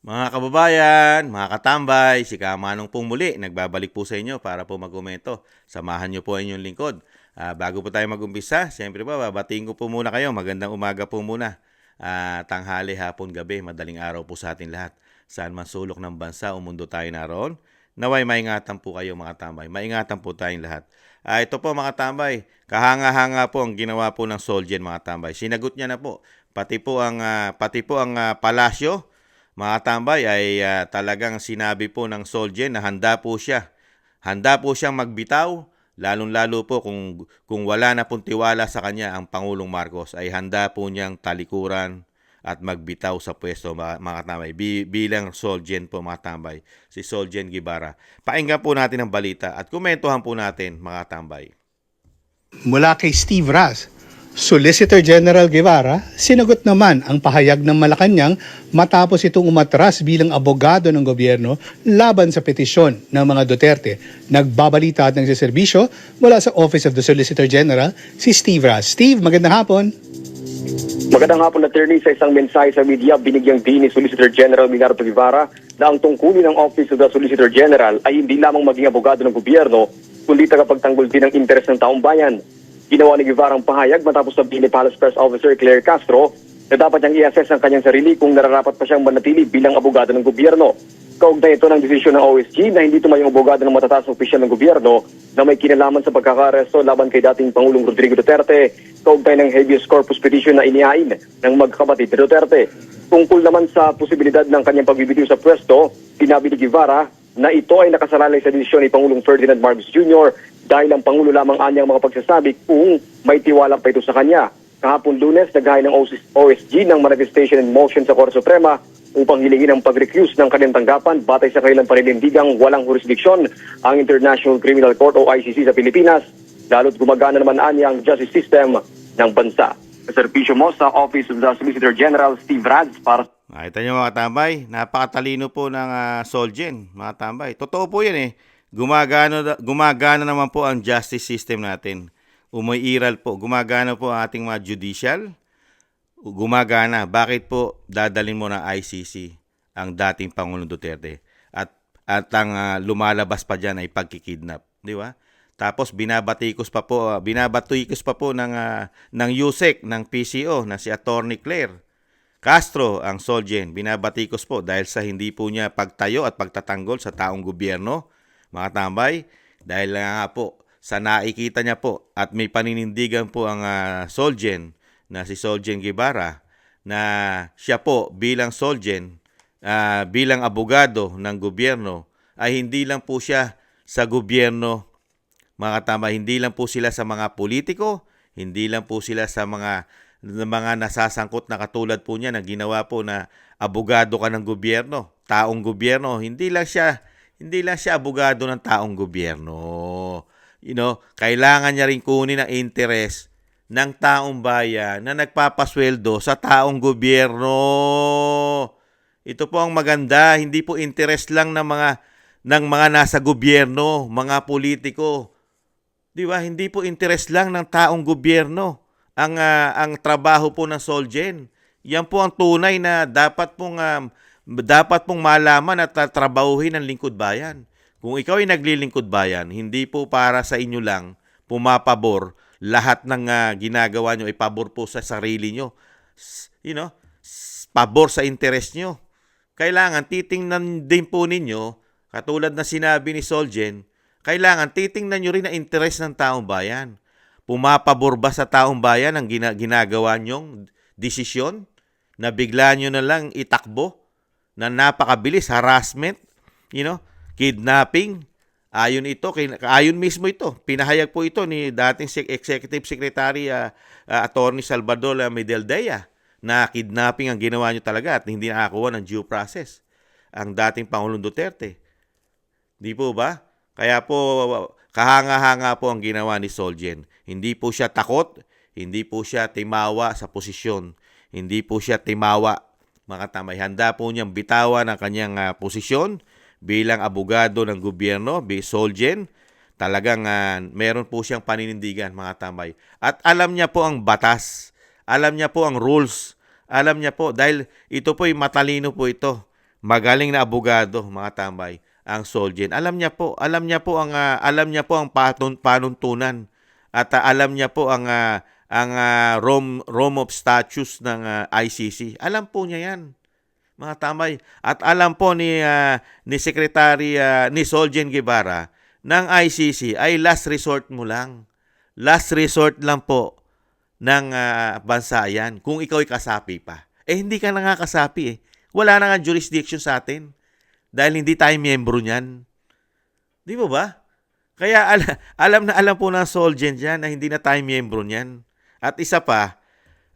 Mga kababayan, mga katambay, si Kamanong pong muli, nagbabalik po sa inyo para po magkomento. Samahan niyo po ang inyong lingkod. Bago po tayo mag-umpisa, siyempre po, babatiin ko po muna kayo. Magandang umaga po muna. Tanghali, hapon, gabi, madaling araw po sa atin lahat. Saan man sulok ng bansa o mundo tayo naroon. Naway maingatan po kayo mga tambay. Maingatan po tayong lahat. Ito po mga tambay, kahanga-hanga po ang ginawa po ng Solgen mga tambay. Sinagot niya na po. Pati po ang palasyo mga tambay ay talagang sinabi po ng Solgen na handa po siya. Handa po siyang magbitaw, lalong-lalo po kung wala na pong tiwala sa kanya ang Pangulong Marcos ay handa po niyang talikuran at magbitaw sa pwesto mga tambay. Bilang Solgen po mga tambay, si Solgen Guevara. Pakinggan po natin ang balita at komentuhan po natin mga tambay. Mula kay Steve Raz, Solicitor General Guevara, sinagot naman ang pahayag ng Malacanang matapos itong umatras bilang abogado ng gobyerno laban sa petisyon ng mga Duterte. Nagbabalita at nagsiservisyo mula sa Office of the Solicitor General, si Steve Raz. Steve, magandang hapon. Magandang hapon, attorney. Sa isang mensahe sa media, binigyang din ni Solicitor General Minardo Guevara na ang tungkulin ng Office of the Solicitor General ay hindi lamang maging abogado ng gobyerno, kundi tagapagtanggol din ng interes ng taong bayan. Ginawa ni Guevara ang pahayag matapos sabihin ni Palace Press Officer Claire Castro na dapat niyang i-assess ang kanyang sarili kung nararapat pa siyang manatili bilang abogado ng gobyerno. Kaugnay ito ng desisyon ng OSG na hindi tumayong abogado ng matataas na opisyal ng gobyerno na may kinalaman sa pagkakaresto laban kay dating Pangulong Rodrigo Duterte, kaugnay ng habeas corpus petition na inihain ng magkakapatid na Duterte. Tungkol naman sa posibilidad ng kanyang pagbibitiw sa pwesto, sinabi ni Guevara na ito ay nakasalalay sa desisyon ni Pangulong Ferdinand Marcos Jr. dahil ang Pangulo lamang anyang mga pagsasabi kung may tiwala pa ito sa kanya. Kahapon Lunes, naghain ng OSG ng manifestation and motion sa Korte Suprema upang hilingin ang pag-recuse ng kanyang tanggapan batay sa kanilang paninindigang walang jurisdiksyon ang International Criminal Court o ICC sa Pilipinas, lalo't gumagana naman anya ang justice system ng bansa. Servisyo mo sa Office of the Solicitor General Steve Rads para Nakita niyo mga tambay, napakatalino po ng Solgen, mga tambay. Totoo po yan eh. Gumagana naman po ang justice system natin. Umiiral po. Gumagana po ang ating mga judicial. Gumagana. Bakit po dadalhin mo ng ICC ang dating Pangulong Duterte? At ang lumalabas pa dyan ay pagkikidnap. Di ba? Tapos binabatikos pa po ng USEC, ng PCO, na si Attorney Claire Castro, ang Solgen, binabatikos po dahil sa hindi po niya pagtayo at pagtatanggol sa taong gobyerno, mga tambay, dahil nga po sa nakikita niya po at may paninindigan po ang Solgen na si Solgen Guevara na siya po bilang Solgen, bilang abogado ng gobyerno ay hindi lang po siya sa gobyerno, mga tambay, hindi lang po sila sa mga politiko, hindi lang po sila sa mga nasasangkot na katulad po niya na ginawa po na abogado ka ng gobyerno, taong gobyerno, hindi lang siya abogado ng taong gobyerno. Kailangan niya rin kunin ang interes ng taong bayan na nagpapasweldo sa taong gobyerno. Ito po ang maganda, hindi po interes lang ng mga nasa gobyerno, mga politiko. Di ba? Hindi po interes lang ng taong gobyerno ang trabaho po ng Solgen. Yan po ang tunay na dapat pong malaman at trabahuhin ng lingkod bayan. Kung ikaw ay naglilingkod bayan, hindi po para sa inyo lang pumapabor, lahat ng ginagawa nyo ay pabor po sa sarili nyo. Pabor sa interes nyo. Kailangan titingnan din po ninyo, katulad na sinabi ni Solgen, kailangan titingnan nyo rin ang interes ng taong bayan. Pumapabor ba sa taong bayan ang ginagawa nyong desisyon na bigla nyo na lang itakbo na napakabilis, harassment, kidnapping? Ayon mismo ito. Pinahayag po ito ni dating Executive Secretary Attorney Salvador Medaldea na kidnapping ang ginawa nyo talaga at hindi nakakuha ng due process ang dating Pangulong Duterte. Di po ba? Kaya po, kahanga-hanga po ang ginawa ni Solgen. Hindi po siya takot, hindi po siya timawa sa posisyon, hindi po siya timawa, mga tamay. Handa po niyang bitawan ang kanyang posisyon bilang abogado ng gobyerno, Solgen. Talagang meron po siyang paninindigan, mga tamay. At alam niya po ang batas, alam niya po ang rules, alam niya po, dahil ito po ay matalino po ito. magaling na abogado, mga tambay, ang Solgen. Alam niya po ang panuntunan at alam niya po ang Rome of Statutes ng ICC. Alam po niya 'yan, mga tambay. At alam po ni Secretary ni Solgen Guevara ng ICC ay last resort mo lang. Last resort lang po ng bansa yan kung ikaw ay kasapi pa. Hindi ka na nga kasapi eh. Wala na nga jurisdiction sa atin dahil hindi tayo miyembro niyan. Di ba ba? Kaya alam po ng Solgen dyan na hindi na tayo miyembro niyan. At isa pa,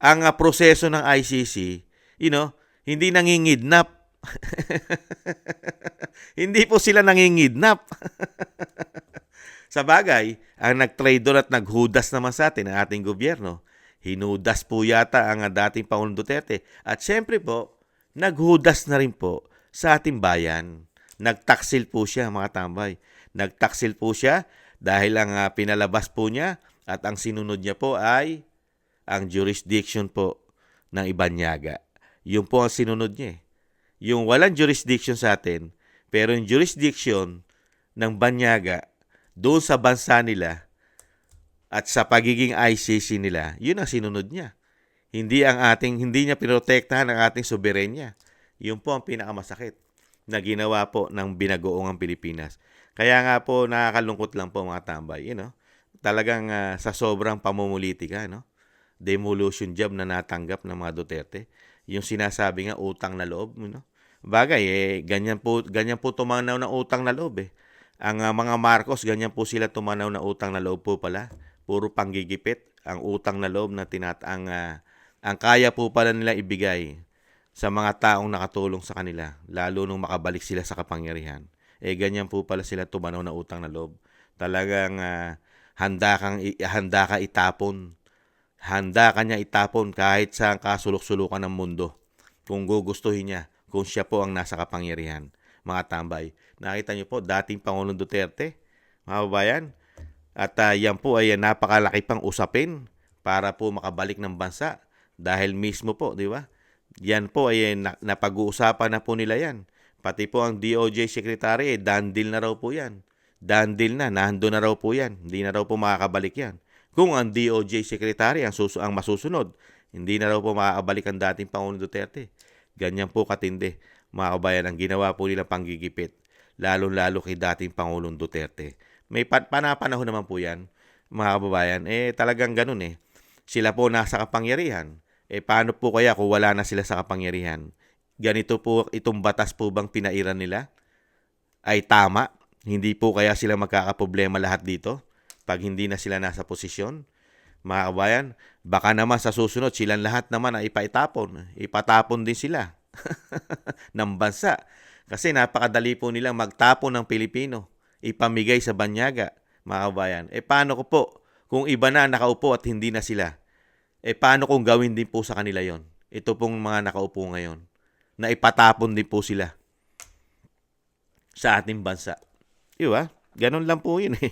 ang proseso ng ICC, hindi nangingidnap. Hindi po sila nangingidnap. Sa bagay, ang nag-traitor at naghudas naman sa atin ang ating gobyerno. Hinudas po yata ang dating Pangulong Duterte. At syempre po, naghudas na rin po sa ating bayan. Nagtaksil po siya, mga tambay. Nagtaksil po siya dahil ang pinalabas po niya at ang sinunod niya po ay ang jurisdiction po ng Ibanyaga. Yun po ang sinunod niya. Yung walang jurisdiction sa atin, pero yung jurisdiction ng Banyaga doon sa bansa nila at sa pagiging ICC nila, yun ang sinunod niya. Hindi niya pinotektahan ang ating soberenya. Yun po ang pinakamasakit na ginawa po ng binagoong Pilipinas. Kaya nga po nakakalungkot lang po, mga tambay, talagang sa sobrang pamumulitika, demolition job na natanggap ng mga Duterte. Yung sinasabi nga utang na loob, Bagay ganyan po tumanaw ng utang na loob eh. Ang mga Marcos, ganyan po sila tumanaw na utang na loob po pala. Puro panggigipit ang utang na loob na ang kaya po pala nila ibigay sa mga taong nakatulong sa kanila, lalo nung makabalik sila sa kapangyarihan. Ganyan po pala sila tumanaw na utang na loob. Talagang handa ka itapon. Handa ka niya itapon kahit sa kasulok-sulukan ng mundo. Kung gugustuhin niya, kung siya po ang nasa kapangyarihan. Mga tambay. Nakita niyo po, dating Pangulong Duterte, mga babayan, at yan po ay napakalaki pang usapin para po makabalik ng bansa. Dahil mismo po, di ba? Yan po ay napag-uusapan na po nila yan. Pati po ang DOJ Secretary, done deal na raw po yan. Done deal na, nahando na raw po yan. Hindi na raw po makakabalik yan. Kung ang DOJ Secretary ang masusunod, hindi na raw po makakabalik ang dating Pangulong Duterte. Ganyan po katindi, mga kabayan, ang ginawa po nila panggigipit. Lalo-lalo kay dating Pangulong Duterte. May panahon naman po yan, mga kababayan. Talagang ganun eh. Sila po nasa kapangyarihan. Paano po kaya kung wala na sila sa kapangyarihan? Ganito po, itong batas po bang pinairan nila ay tama? Hindi po kaya sila magkakaproblema lahat dito pag hindi na sila nasa posisyon? Mga kabayan, baka naman sa susunod silang lahat naman ay ipaitapon. Ipatapon din sila ng bansa. Kasi napakadali po nilang magtapon ng Pilipino. Ipamigay sa Banyaga, mga kabayan. Paano ko po kung iba na nakaupo at hindi na sila? Paano kung gawin din po sa kanila yon? Ito pong mga nakaupo ngayon na ipatapon din po sila sa ating bansa. Diba? Ganun lang po yun eh.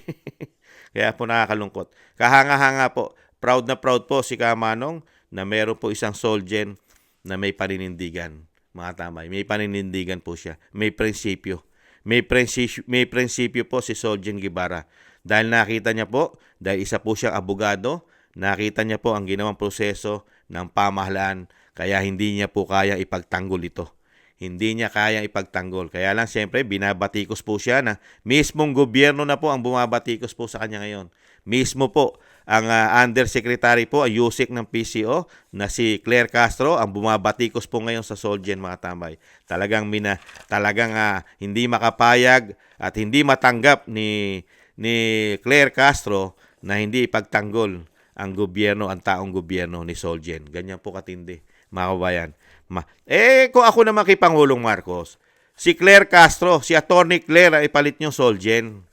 Kaya po nakakalungkot. Kahanga-hanga po. Proud na proud po si Kamanong na meron po isang Solgen na may paninindigan. Mga tamay. May paninindigan po siya. May prinsipyo. May prinsipyo po si Solgen Guevara. Dahil nakita niya po, dahil isa po siyang abogado, nakita niya po ang ginawang proseso ng pamahalaan, kaya hindi niya po kaya ipagtanggol ito. Hindi niya kaya ipagtanggol. Kaya lang siyempre binabatikos po siya na mismong gobyerno na po ang bumabatikos po sa kanya ngayon. Mismo po ang undersecretary po, ang USEC ng PCO na si Claire Castro ang bumabatikos po ngayon sa Solgen, mga tambay. Talagang hindi makapayag at hindi matanggap ni Claire Castro na hindi ipagtanggol ang gobyerno, ang taong gobyerno ni Solgen. Ganyan po katindi, mga kabayan. Kung ako naman kay Pangulong Marcos, si Claire Castro, si Attorney Claire, ipalit nyo Solgen.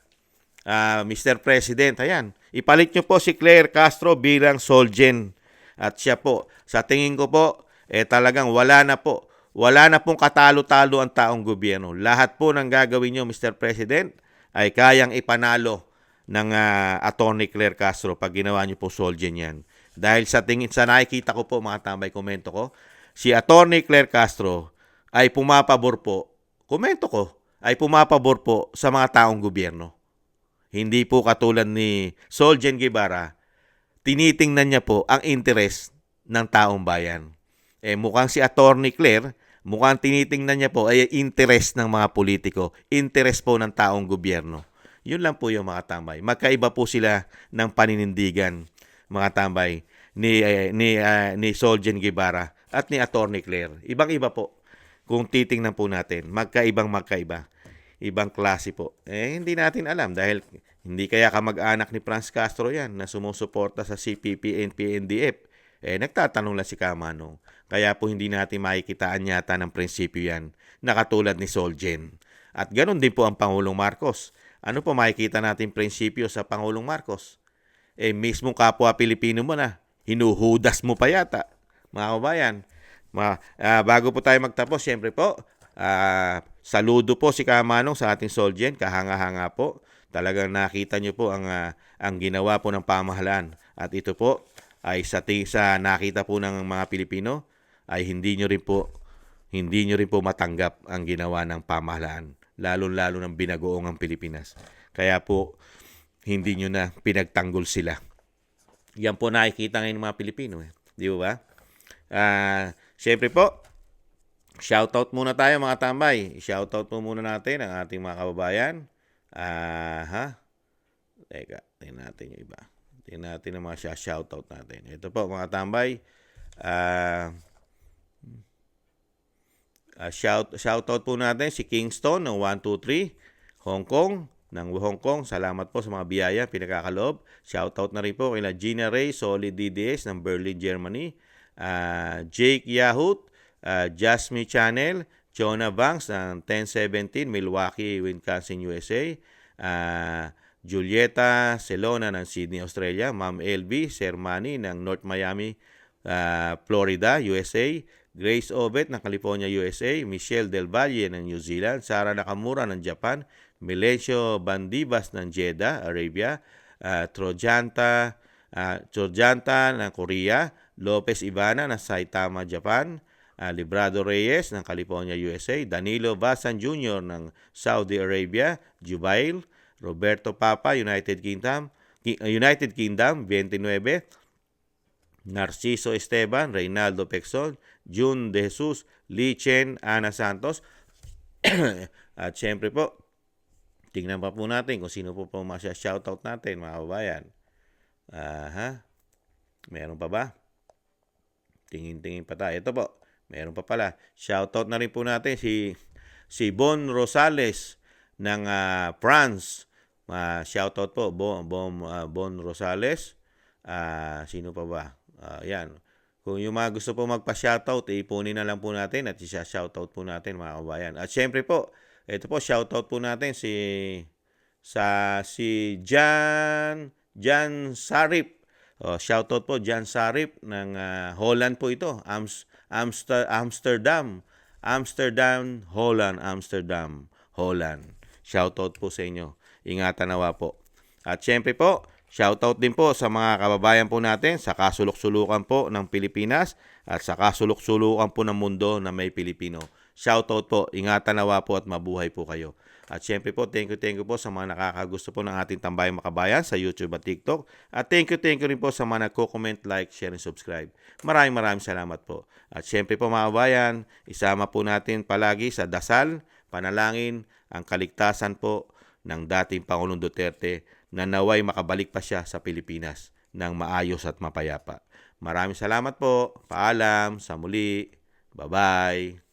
Mr. President, ayan. Ipalit nyo po si Claire Castro bilang Solgen. At siya po, sa tingin ko po, talagang wala na pong katalo-talo ang taong gobyerno. Lahat po ng gagawin nyo, Mr. President, ay kayang ipanalo ng Attorney Claire Castro pag ginawa nyo po Solgen yan. Dahil sa nakikita ko po, mga tambay, komento ko, si Attorney Claire Castro ay pumapabor po komento ko, ay pumapabor po sa mga taong gobyerno. Hindi po katulad ni Soljen Guevara, tinitingnan niya po ang interes ng taong bayan. Mukhang si Attorney Claire, mukhang tinitingnan niya po ay interes ng mga politiko, interes po ng taong gobyerno. Yun lang po yung mga tambay. Magkaiba po sila ng paninindigan, mga tambay, ni Soljen Guevara at ni Attorney Claire. Ibang-iba po. Kung titingnan po natin, magkaiba. Ibang klase po. Hindi natin alam dahil hindi kaya kamag-anak ni Franz Castro yan na sumusuporta sa CPP and PNDF. Nagtatanong lang si Kamanong. Kaya po hindi natin makikitaan yata ng prinsipyo yan na katulad ni Soljen. At ganoon din po ang Pangulong Marcos. Ano po makikita natin prinsipyo sa Pangulong Marcos? Mismong kapwa Pilipino mo na, hinuhudas mo pa yata. Mga kabayan, bago po tayo magtapos, siyempre po, saludo po si Kamanong sa ating Soljen, kahanga-hanga po. Talagang nakita niyo po ang ginawa po ng pamahalaan. At ito po ay sa nakita po ng mga Pilipino ay hindi niyo rin po matanggap ang ginawa ng pamahalaan, lalo-lalo ng binagoong ang Pilipinas. Kaya po hindi niyo na pinagtanggol sila. Yan po nakikita ngayon ng mga Pilipino. Di ba? Siyempre po, shoutout muna tayo mga tambay. Shoutout po muna natin ang ating mga kababayan. Teka, tingnan natin yung iba. Tingnan natin ang mga shoutout natin. Ito po mga tambay. Shoutout po natin si Kingston ng 123 Hong Kong. Salamat po sa mga biyaya pinagkakaloob. Shoutout na rin po kay Gina Ray Solid DDS ng Berlin, Germany. Jake Yahut, Jasmine Channel, Jonah Banks ng 1017 Milwaukee, Wisconsin, USA. Julieta Celona ng Sydney, Australia. Ma'am LB Sermani ng North Miami, Florida, USA. Grace Obet ng California, USA. Michelle Del Valle ng New Zealand. Sara Nakamura ng Japan. Milencio Bandibas ng Jeddah, Arabia. Trojanta ng Korea. Lopez Ivana ng Saitama, Japan. Librado Reyes ng California, USA. Danilo Basan Jr. ng Saudi Arabia, Jubail. Roberto Papa, United Kingdom, 29. Narciso Esteban, Reynaldo Pexon, June De Jesus, Lee Chen, Ana Santos. At syempre po, tingnan pa po natin kung sino po shoutout natin, mga kababayan. Meron pa ba? Tingin-tingin pa tayo. Ito po, meron pa pala. Shoutout na rin po natin si Bon Rosales ng France. Shoutout po, Bon Rosales. Sino pa ba? Yan. Kung yung mga gusto po magpa-shoutout, ipunin na lang po natin at isa-shoutout po natin, mga kabayan. At syempre po, ito po, shoutout po natin si Jan Sarip. Shoutout po, Jan Sarip ng Holland po ito. Amsterdam, Holland. Shoutout po sa inyo. Ingatan nawa po. At syempre po, shoutout din po sa mga kababayan po natin sa kasulok-sulukan po ng Pilipinas at sa kasulok-sulukan po ng mundo na may Pilipino. Shoutout po, ingatan nawa po at mabuhay po kayo. At syempre po, thank you po sa mga nakakagusto po ng ating Tambayang Makabayan sa YouTube at TikTok. At thank you rin po sa mga nagko-comment, like, share, and subscribe. Maraming salamat po. At syempre po mga kabayan, isama po natin palagi sa dasal, panalangin, ang kaligtasan po ng dating Pangulong Duterte na naway makabalik pa siya sa Pilipinas ng maayos at mapayapa. Maraming salamat po. Paalam. Sa muli. Bye-bye.